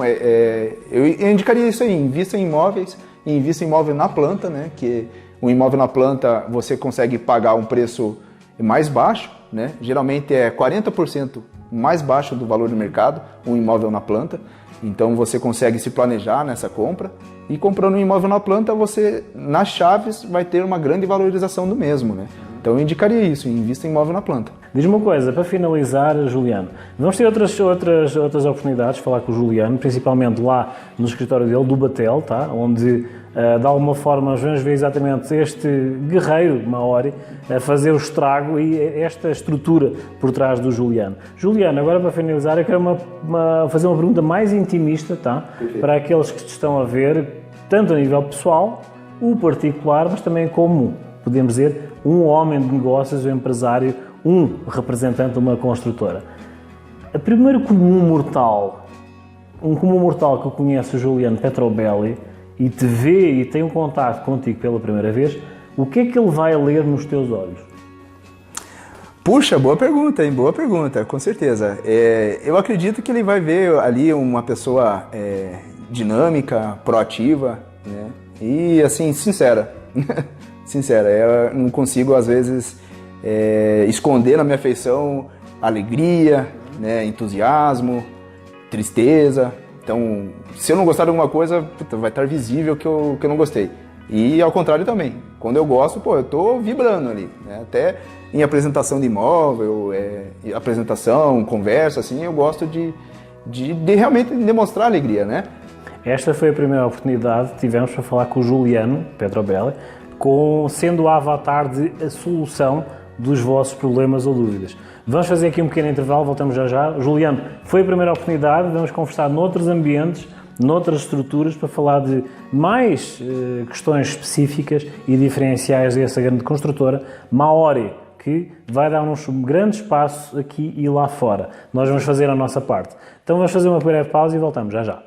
eu indicaria isso aí, invista em imóveis, e invista em imóvel na planta, né? Que um imóvel na planta você consegue pagar um preço mais baixo, né? Geralmente é 40% mais baixo do valor do mercado, um imóvel na planta. Então você consegue se planejar nessa compra e comprando um imóvel na planta, você nas chaves vai ter uma grande valorização do mesmo, né? Então eu indicaria isso, invista em imóvel na planta. Diz-me uma coisa, para finalizar, Juliano, vamos ter outras oportunidades de falar com o Juliano, principalmente lá no escritório dele, do Batel, tá? Onde, de alguma forma, nós vamos ver exatamente este guerreiro Maori a fazer o estrago e esta estrutura por trás do Juliano. Juliano, agora para finalizar, eu quero fazer uma pergunta mais intimista, tá? Para aqueles que te estão a ver, tanto a nível pessoal, o particular, mas também como, podemos dizer, um homem de negócios, um empresário, um representante de uma construtora. O primeiro comum mortal que conhece o Juliano Petrobelli e te vê e tem um contato contigo pela primeira vez, o que é que ele vai ler nos teus olhos? Puxa, boa pergunta, hein? Boa pergunta, com certeza. Eu acredito que ele vai ver ali uma pessoa dinâmica, proativa, né? E assim, sincera. Sincera, eu não consigo às vezes esconder na minha feição alegria, né, entusiasmo, tristeza. Então, se eu não gostar de alguma coisa, vai estar visível que eu não gostei. E ao contrário também, quando eu gosto, eu tô vibrando ali, né? Até em apresentação de imóvel, apresentação, conversa, assim, eu gosto de realmente demonstrar alegria, né? Esta foi a primeira oportunidade que tivemos para falar com o Juliano Petrobelli, sendo o avatar de a solução dos vossos problemas ou dúvidas. Vamos fazer aqui um pequeno intervalo, voltamos já já. Juliano, foi a primeira oportunidade, vamos conversar noutros ambientes, noutras estruturas, para falar de mais questões específicas e diferenciais dessa grande construtora, Maori, que vai dar uns grandes passos aqui e lá fora. Nós vamos fazer a nossa parte. Então vamos fazer uma breve pausa e voltamos já já.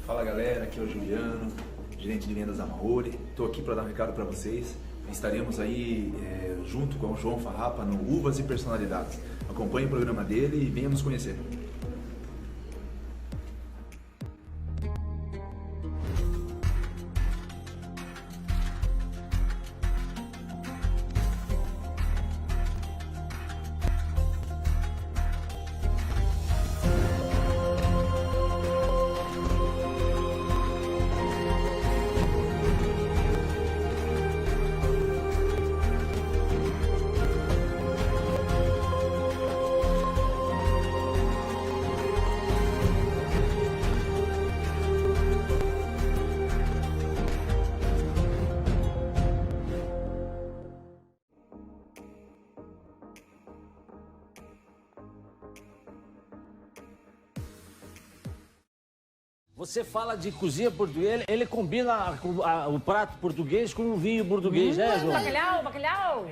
Fala galera, aqui é o Juliano, gerente de vendas da Maori. Estou aqui para dar um recado para vocês. Estaremos aí junto com o João Farrapa no Uvas e Personalidades. Acompanhe o programa dele e venha nos conhecer. Você fala de cozinha portuguesa, ele combina o prato português com o vinho português, né, João? Bacalhau.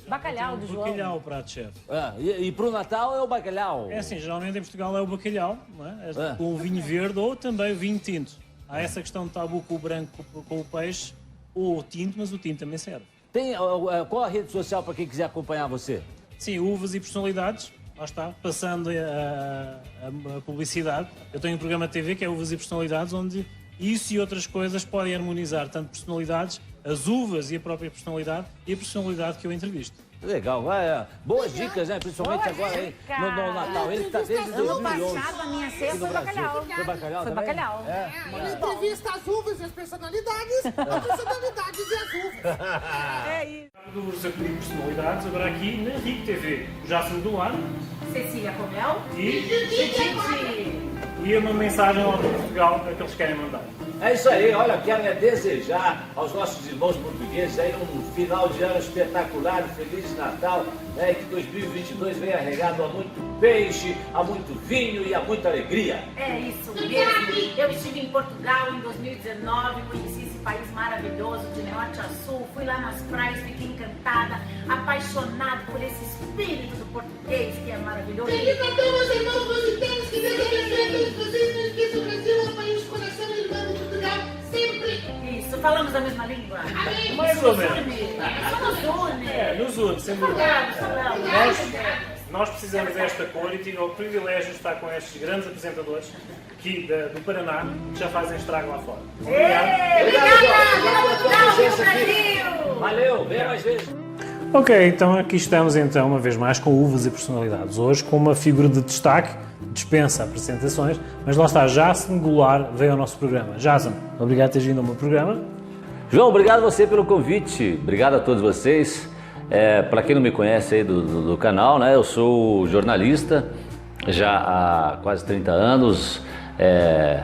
Bacalhau do João. Bacalhau, o prato-chefe. E pro Natal é o bacalhau? É assim, geralmente em Portugal é o bacalhau, não é? Com o vinho verde ou também o vinho tinto. Há essa questão de tabu com o branco, com o peixe, ou o tinto, mas o tinto também serve. Qual a rede social para quem quiser acompanhar você? Sim, Uvas e Personalidades. Lá está, passando a publicidade. Eu tenho um programa de TV que é Uvas e Personalidades, onde isso e outras coisas podem harmonizar tanto personalidades, as uvas e a própria personalidade e a personalidade que eu entrevisto. Legal, boas dicas, né? Principalmente agora aí no Natal. Ele que tá desde 2011. Ano passado, a minha ceia foi bacalhau. Foi bacalhau Foi também? bacalhau. Ela entrevista as uvas e as personalidades e as uvas. É isso. Dos Apelidos de Personalidades, agora aqui na RIC TV. Já se do lado Cecília Comel. e uma mensagem lá para Portugal que eles querem mandar. É isso aí, olha, quero desejar aos nossos irmãos portugueses aí um final de ano espetacular, um Feliz Natal, né, e que 2022 venha regado a muito peixe, a muito vinho e a muita alegria. É isso mesmo. Eu estive em Portugal em 2019, conheci esse país maravilhoso de norte a sul, fui lá nas praias, fiquei encantada, apaixonada por esse espírito do português que é maravilhoso. Feliz Natal, meus irmãos lusitanos, que Deus abençoe todos vocês, não esqueça, o Brasil é um país de coração e irmão de Portugal, sempre. Isso, falamos a mesma língua? Amém. Mais ou menos. Isso nos une. Nos une, sem dúvida. Falamos. Nós precisamos desta cor e tive o privilégio de estar com estes grandes apresentadores aqui do Paraná, que já fazem estrago lá fora. Obrigado pela presença aqui. Valeu, venha mais vezes. Ok, então aqui estamos então uma vez mais com uvas e personalidades. Hoje com uma figura de destaque, dispensa apresentações, mas lá está, Jason Goulart veio ao nosso programa. Jason, obrigado por teres vindo ao meu programa. João, obrigado a você pelo convite, obrigado a todos vocês. Para quem não me conhece aí do canal, né, eu sou jornalista já há quase 30 anos,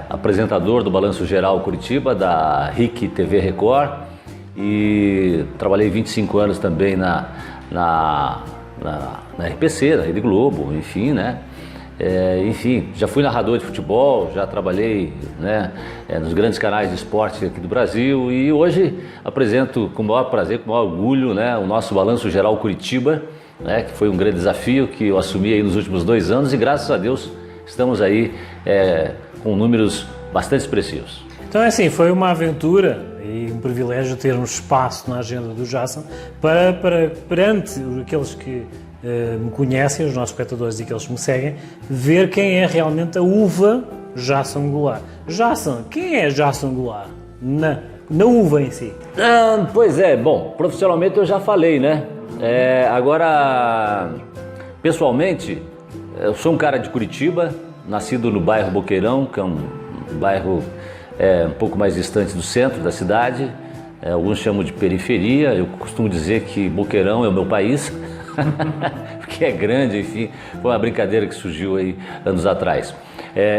apresentador do Balanço Geral Curitiba, da RIC TV Record, e trabalhei 25 anos também na RPC, na Rede Globo, enfim, né? Enfim, já fui narrador de futebol, já trabalhei, né, nos grandes canais de esporte aqui do Brasil e hoje apresento com o maior prazer, com o maior orgulho, né, o nosso Balanço Geral Curitiba, né, que foi um grande desafio que eu assumi aí nos últimos 2 anos e graças a Deus estamos aí com números bastante expressivos. Então é assim, foi uma aventura e um privilégio termos espaço na agenda do Jason perante aqueles que me conhecem, os nossos espectadores e aqueles que me seguem, ver quem é realmente a uva Jason Goulart. Jason, quem é Jason Goulart na uva em si? Pois é, bom, profissionalmente eu já falei, né? Agora, pessoalmente, eu sou um cara de Curitiba, nascido no bairro Boqueirão, que é um bairro um pouco mais distante do centro da cidade. Alguns chamam de periferia, eu costumo dizer que Boqueirão é o meu país. Porque é grande, enfim, foi uma brincadeira que surgiu aí anos atrás.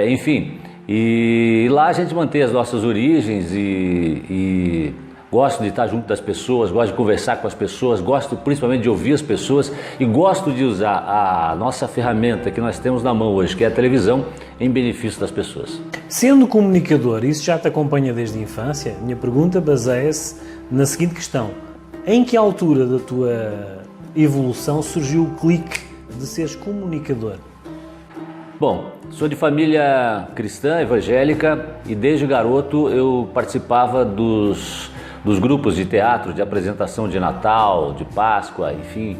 Enfim, e lá a gente mantém as nossas origens e gosto de estar junto das pessoas, gosto de conversar com as pessoas, gosto principalmente de ouvir as pessoas e gosto de usar a nossa ferramenta que nós temos na mão hoje, que é a televisão, em benefício das pessoas. Sendo comunicador, isso já te acompanha desde a infância, minha pergunta baseia-se na seguinte questão: em que altura da tua evolução surgiu o clique de seres comunicador? Bom, sou de família cristã, evangélica, e desde garoto eu participava dos grupos de teatro, de apresentação de Natal, de Páscoa, enfim,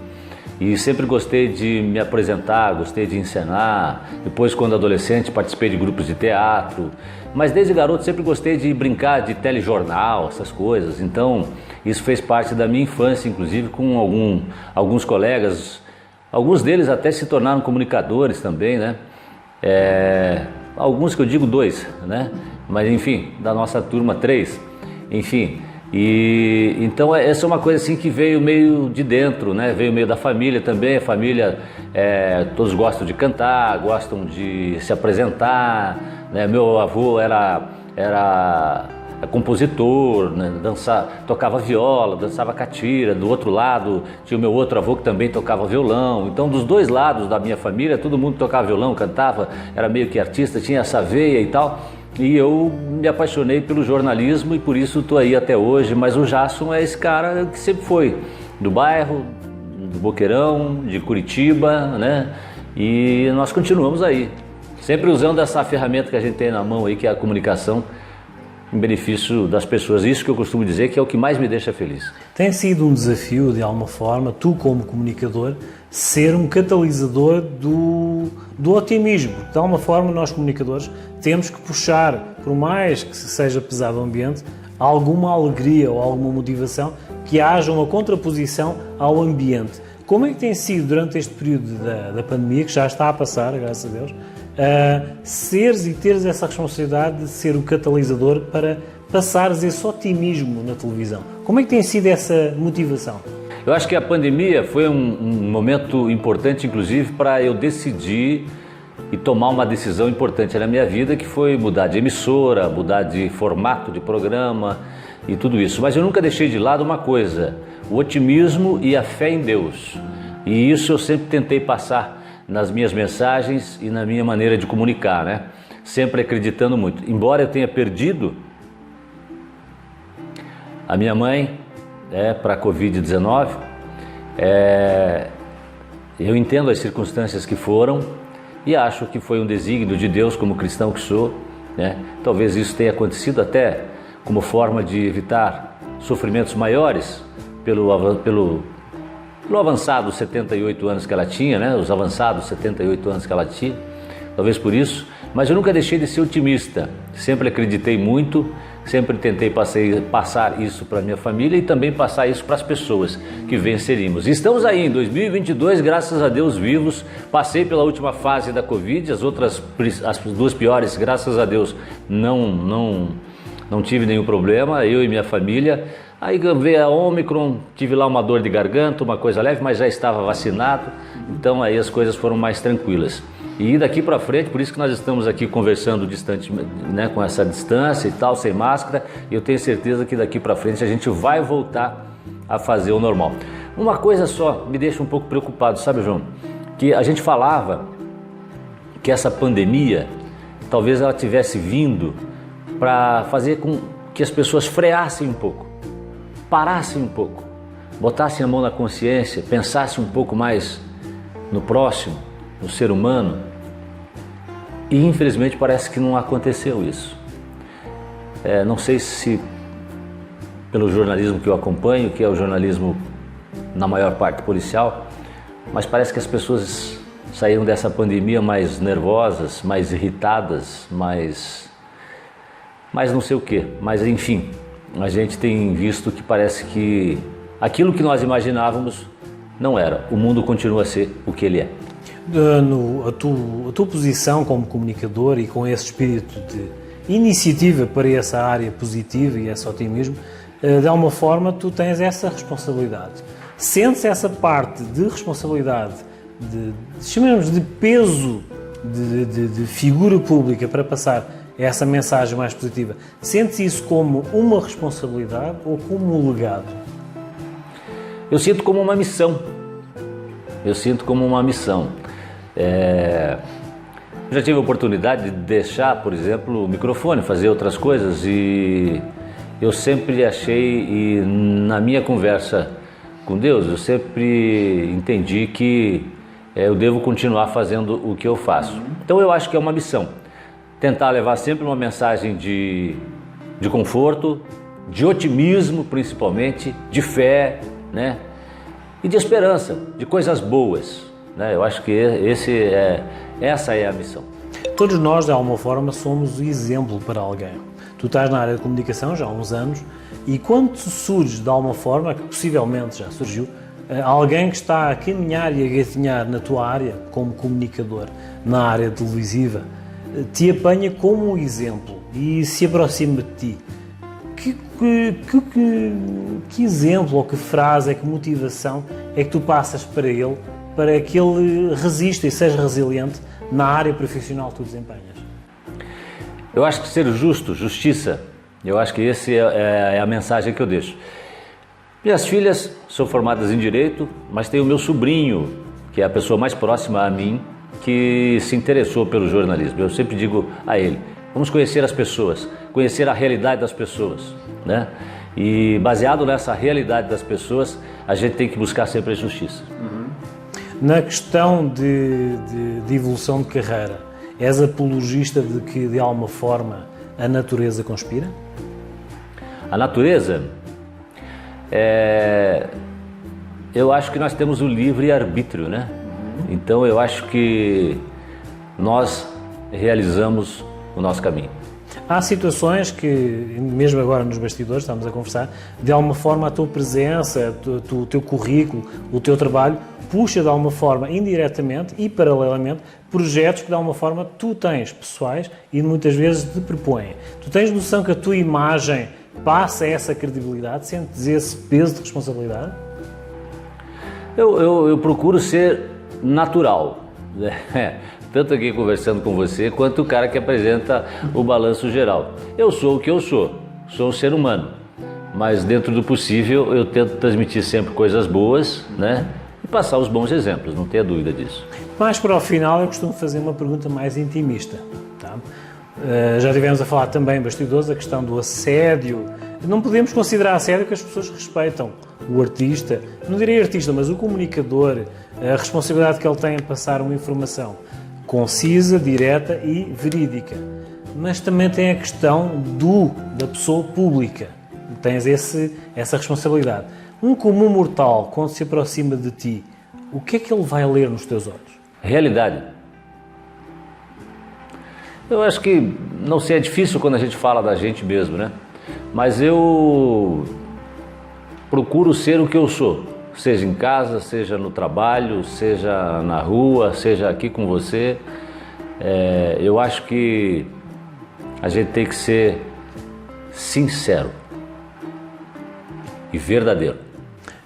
e sempre gostei de me apresentar, gostei de encenar. Depois, quando adolescente, participei de grupos de teatro, mas desde garoto sempre gostei de brincar de telejornal, essas coisas. Então isso fez parte da minha infância, inclusive com alguns colegas, alguns deles até se tornaram comunicadores também, né? Alguns que eu digo 2, né? Mas enfim, da nossa turma 3, enfim. E então essa é uma coisa assim que veio meio de dentro, né? Veio meio da família também. A família, todos gostam de cantar, gostam de se apresentar, né? Meu avô era compositor, né? Tocava viola, dançava catira. Do outro lado tinha o meu outro avô que também tocava violão. Então dos 2 lados da minha família todo mundo tocava violão, cantava, era meio que artista, tinha essa veia e tal. E eu me apaixonei pelo jornalismo e por isso estou aí até hoje. Mas o Jason é esse cara que sempre foi do bairro, do Boqueirão, de Curitiba, né? E nós continuamos aí, sempre usando essa ferramenta que a gente tem na mão aí, que é a comunicação, em benefício das pessoas. Isso que eu costumo dizer que é o que mais me deixa feliz. Tem sido um desafio, de alguma forma, tu como comunicador, ser um catalisador do otimismo. De alguma forma, nós comunicadores temos que puxar, por mais que seja pesado o ambiente, alguma alegria ou alguma motivação, que haja uma contraposição ao ambiente. Como é que tem sido durante este período da pandemia, que já está a passar, graças a Deus, seres e teres essa responsabilidade de ser o catalisador para passares esse otimismo na televisão? Como é que tem sido essa motivação? Eu acho que a pandemia foi um momento importante, inclusive, para eu decidir e tomar uma decisão importante na minha vida, que foi mudar de emissora, mudar de formato de programa e tudo isso. Mas eu nunca deixei de lado uma coisa: o otimismo e a fé em Deus. E isso eu sempre tentei passar nas minhas mensagens e na minha maneira de comunicar, né? Sempre acreditando muito. Embora eu tenha perdido a minha mãe para a Covid-19, eu entendo as circunstâncias que foram e acho que foi um desígnio de Deus, como cristão que sou, né? Talvez isso tenha acontecido até como forma de evitar sofrimentos maiores pelo avançado 78 anos que ela tinha, né? Os avançados 78 anos que ela tinha, talvez por isso. Mas eu nunca deixei de ser otimista, sempre acreditei muito, sempre tentei passar isso para a minha família e também passar isso para as pessoas que venceríamos. Estamos aí em 2022, graças a Deus, vivos. Passei pela última fase da Covid, as duas piores, graças a Deus, não tive nenhum problema, eu e minha família. Aí veio a Ômicron, tive lá uma dor de garganta, uma coisa leve, mas já estava vacinado, então aí as coisas foram mais tranquilas. E daqui para frente, por isso que nós estamos aqui conversando distante, né, com essa distância e tal, sem máscara, e eu tenho certeza que daqui para frente a gente vai voltar a fazer o normal. Uma coisa só me deixa um pouco preocupado, sabe, João? Que a gente falava que essa pandemia, talvez ela tivesse vindo para fazer com que as pessoas freassem um pouco, parassem um pouco, botassem a mão na consciência, pensassem um pouco mais no próximo, no ser humano. E infelizmente parece que não aconteceu isso. Não sei se pelo jornalismo que eu acompanho, que é o jornalismo na maior parte policial, mas parece que as pessoas saíram dessa pandemia mais nervosas, mais irritadas, mais não sei o quê. Mas enfim, a gente tem visto que parece que aquilo que nós imaginávamos não era. O mundo continua a ser o que ele é. A tua posição como comunicador e com esse espírito de iniciativa para essa área positiva e esse otimismo, de alguma forma tu tens essa responsabilidade. Sentes essa parte de responsabilidade, chamemos de peso de figura pública para passar essa mensagem mais positiva, sentes isso como uma responsabilidade ou como um legado? Eu sinto como uma missão. Eu já tive a oportunidade de deixar, por exemplo, o microfone, fazer outras coisas, e eu sempre achei, e na minha conversa com Deus, eu sempre entendi que eu devo continuar fazendo o que eu faço. Então eu acho que é uma missão, tentar levar sempre uma mensagem de conforto, de otimismo principalmente, de fé, né? E de esperança, de coisas boas, né? Eu acho que essa é a missão. Todos nós, de alguma forma, somos o exemplo para alguém. Tu estás na área de comunicação já há uns anos e quando surge, de alguma forma, que possivelmente já surgiu, alguém que está a caminhar e a gatinhar na tua área, como comunicador, na área televisiva, te apanha como um exemplo e se aproxima de ti. Que exemplo ou que frase, que motivação é que tu passas para ele, para que ele resista e seja resiliente na área profissional que tu desempenhas? Eu acho que ser justo, justiça, eu acho que essa é a mensagem que eu deixo. Minhas filhas são formadas em Direito, mas tem o meu sobrinho, que é a pessoa mais próxima a mim, que se interessou pelo jornalismo. Eu sempre digo a ele, vamos conhecer as pessoas, conhecer a realidade das pessoas, né? E baseado nessa realidade das pessoas, a gente tem que buscar sempre a justiça. Na questão de evolução de carreira, és apologista de que, de alguma forma, a natureza conspira? A natureza? Eu acho que nós temos o livre-arbítrio, né? Então eu acho que nós realizamos o nosso caminho. Há situações que, mesmo agora nos bastidores, estamos a conversar, de alguma forma a tua presença, o teu currículo, o teu trabalho, puxa de alguma forma, indiretamente e paralelamente, projetos que de alguma forma tu tens pessoais e muitas vezes te propõem. Tu tens noção que a tua imagem passa essa credibilidade, sentes esse peso de responsabilidade? Eu procuro ser natural, tanto aqui conversando com você, quanto o cara que apresenta o balanço geral. Eu sou o que eu sou um ser humano, mas dentro do possível eu tento transmitir sempre coisas boas, né? E passar os bons exemplos, não tenha dúvida disso. Mais para o final, eu costumo fazer uma pergunta mais intimista. Tá? Já tivemos a falar também, bastidores, a questão do assédio. Não podemos considerar assédio que as pessoas respeitam o artista, não direi artista, mas o comunicador, a responsabilidade que ele tem em passar uma informação concisa, direta e verídica. Mas também tem a questão da pessoa pública. Tens essa responsabilidade. Um comum mortal, quando se aproxima de ti, o que é que ele vai ler nos teus olhos? Realidade. Eu acho que, não sei, é difícil quando a gente fala da gente mesmo, né? Mas eu procuro ser o que eu sou, seja em casa, seja no trabalho, seja na rua, seja aqui com você. Eu acho que a gente tem que ser sincero e verdadeiro.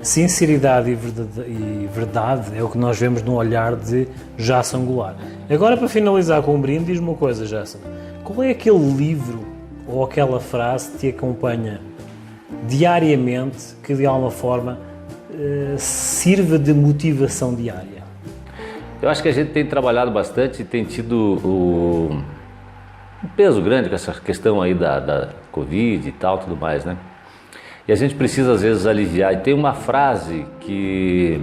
Sinceridade e verdade é o que nós vemos no olhar de Jason Goulart. Agora, para finalizar com um brinde, diz-me uma coisa, Jason. Qual é aquele livro ou aquela frase que te acompanha diariamente, que de alguma forma sirva de motivação diária? Eu acho que a gente tem trabalhado bastante e tem tido um peso grande com essa questão aí da Covid e tal, tudo mais, né? E a gente precisa às vezes aliviar. E tem uma frase que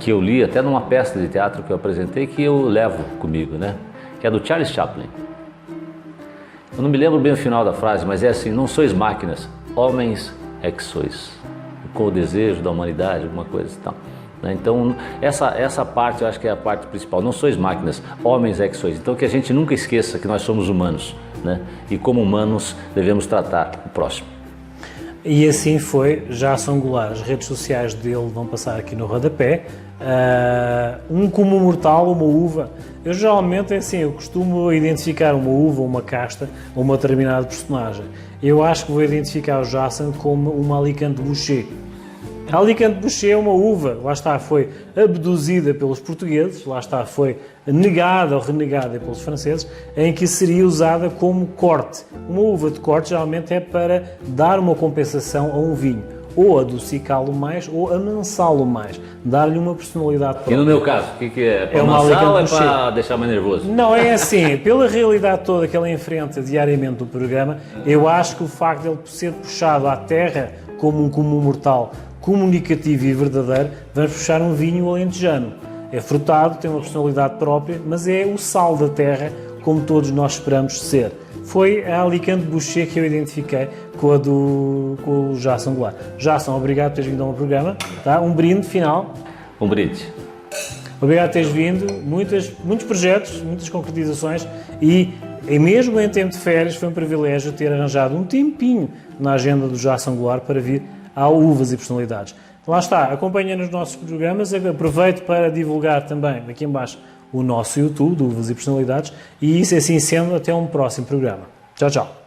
eu li até numa peça de teatro que eu apresentei, que eu levo comigo, né? Que é do Charles Chaplin. Eu não me lembro bem o final da frase, mas é assim: não sois máquinas, homens é que sois, com o desejo da humanidade, alguma coisa e tal. Então, essa parte eu acho que é a parte principal. Não sois máquinas, homens é que sois. Então, que a gente nunca esqueça que nós somos humanos, né? E como humanos devemos tratar o próximo. E assim foi Jason Goulart. As redes sociais dele vão passar aqui no rodapé. Um como mortal, uma uva. Eu geralmente, assim, eu costumo identificar uma uva, uma casta, ou uma determinada personagem. Eu acho que vou identificar o Jason como uma Alicante Boucher. A Alicante Boucher é uma uva, lá está, foi abduzida pelos portugueses, lá está, foi negada ou renegada pelos franceses, em que seria usada como corte. Uma uva de corte geralmente é para dar uma compensação a um vinho, ou adocicá-lo mais, ou amansá-lo mais, dar-lhe uma personalidade própria. E no meu caso, o que é? Para uma amansar ou é Alicante para deixar mais nervoso? Não, é assim, pela realidade toda que ele enfrenta diariamente do programa, eu acho que o facto de ele ser puxado à terra como um comum mortal, comunicativo e verdadeiro, vamos puxar um vinho alentejano. É frutado, tem uma personalidade própria, mas é o sal da terra, como todos nós esperamos ser. Foi a Alicante Boucher que eu identifiquei com o Jason Goulart. Jason, obrigado por teres vindo ao meu programa. Tá? Um brinde final. Um brinde. Obrigado por teres vindo. Muitos projetos, muitas concretizações e mesmo em tempo de férias foi um privilégio ter arranjado um tempinho na agenda do Jason Goulart para vir ao Uvas e Personalidades. Lá está, acompanha nos nossos programas, aproveito para divulgar também aqui em baixo o nosso YouTube, do Uvas e Personalidades, e isso assim sendo, até um próximo programa. Tchau, tchau.